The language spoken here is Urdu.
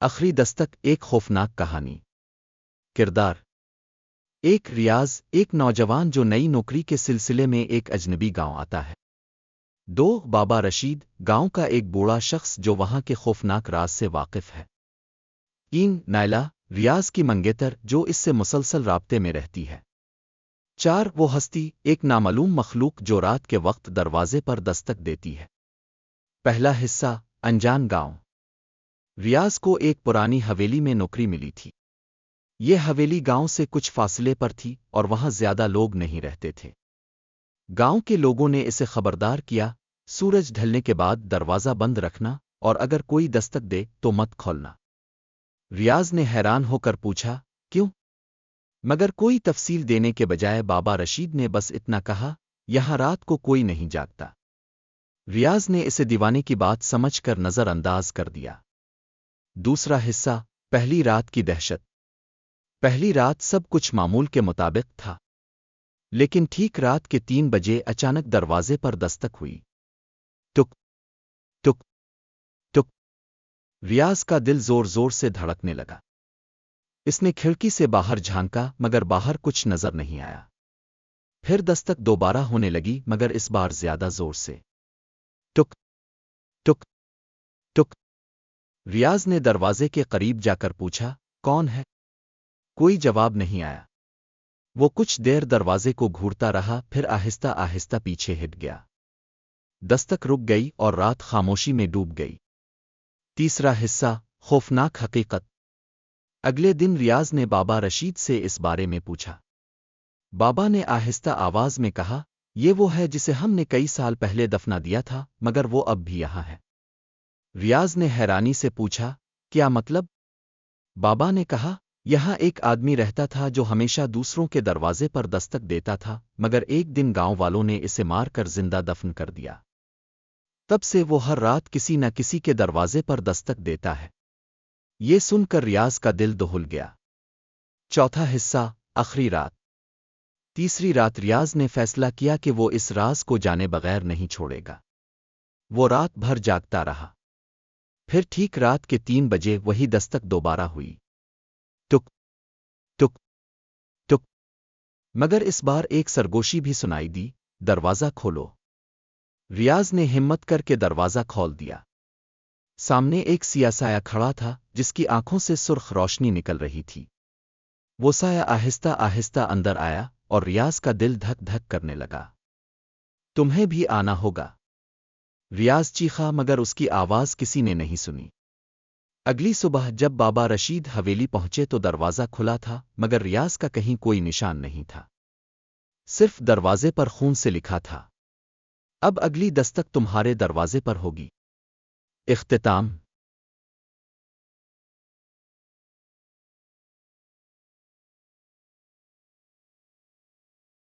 آخری دستک ایک خوفناک کہانی۔ کردار: ایک ریاض، ایک نوجوان جو نئی نوکری کے سلسلے میں ایک اجنبی گاؤں آتا ہے۔ بابا رشید، گاؤں کا ایک بوڑھا شخص جو وہاں کے خوفناک راز سے واقف ہے۔ نائلہ، ریاض کی منگیتر جو اس سے مسلسل رابطے میں رہتی ہے۔ وہ ہستی، ایک نامعلوم مخلوق جو رات کے وقت دروازے پر دستک دیتی ہے۔ پہلا حصہ: انجان گاؤں۔ ریاض کو ایک پرانی حویلی میں نوکری ملی تھی۔ یہ حویلی گاؤں سے کچھ فاصلے پر تھی اور وہاں زیادہ لوگ نہیں رہتے تھے۔ گاؤں کے لوگوں نے اسے خبردار کیا، سورج ڈھلنے کے بعد دروازہ بند رکھنا اور اگر کوئی دستک دے تو مت کھولنا۔ ریاض نے حیران ہو کر پوچھا، کیوں؟ مگر کوئی تفصیل دینے کے بجائے بابا رشید نے بس اتنا کہا، یہاں رات کو کوئی نہیں جاگتا۔ ریاض نے اسے دیوانے کی بات سمجھ کر نظر انداز کر دیا۔ دوسرا حصہ: پہلی رات کی دہشت۔ پہلی رات سب کچھ معمول کے مطابق تھا، لیکن ٹھیک رات کے 3 بجے اچانک دروازے پر دستک ہوئی۔ ٹک ٹک ٹک۔ ریاض کا دل زور زور سے دھڑکنے لگا۔ اس نے کھڑکی سے باہر جھانکا مگر باہر کچھ نظر نہیں آیا۔ پھر دستک دوبارہ ہونے لگی مگر اس بار زیادہ زور سے۔ ٹک ٹک ٹک۔ ریاض نے دروازے کے قریب جا کر پوچھا، کون ہے؟ کوئی جواب نہیں آیا۔ وہ کچھ دیر دروازے کو گھورتا رہا، پھر آہستہ آہستہ پیچھے ہٹ گیا۔ دستک رک گئی اور رات خاموشی میں ڈوب گئی۔ تیسرا حصہ: خوفناک حقیقت۔ اگلے دن ریاض نے بابا رشید سے اس بارے میں پوچھا۔ بابا نے آہستہ آواز میں کہا، یہ وہ ہے جسے ہم نے کئی سال پہلے دفنا دیا تھا مگر وہ اب بھی یہاں ہے۔ ریاض نے حیرانی سے پوچھا، کیا مطلب؟ بابا نے کہا، یہاں ایک آدمی رہتا تھا جو ہمیشہ دوسروں کے دروازے پر دستک دیتا تھا مگر ایک دن گاؤں والوں نے اسے مار کر زندہ دفن کر دیا۔ تب سے وہ ہر رات کسی نہ کسی کے دروازے پر دستک دیتا ہے۔ یہ سن کر ریاض کا دل دہل گیا۔ چوتھا حصہ: آخری رات۔ تیسری رات ریاض نے فیصلہ کیا کہ وہ اس راز کو جانے بغیر نہیں چھوڑے گا۔ وہ رات بھر جاگتا رہا۔ پھر ٹھیک رات کے 3 بجے وہی دستک دوبارہ ہوئی۔ ٹک ٹک ٹک۔ مگر اس بار ایک سرگوشی بھی سنائی دی، دروازہ کھولو۔ ریاض نے ہمت کر کے دروازہ کھول دیا۔ سامنے ایک سیاہ سایہ کھڑا تھا جس کی آنکھوں سے سرخ روشنی نکل رہی تھی۔ وہ سایہ آہستہ آہستہ اندر آیا اور ریاض کا دل دھک دھک کرنے لگا۔ تمہیں بھی آنا ہوگا، ریاض چیخا مگر اس کی آواز کسی نے نہیں سنی۔ اگلی صبح جب بابا رشید حویلی پہنچے تو دروازہ کھلا تھا مگر ریاض کا کہیں کوئی نشان نہیں تھا۔ صرف دروازے پر خون سے لکھا تھا، اب اگلی دستک تمہارے دروازے پر ہوگی۔ اختتام۔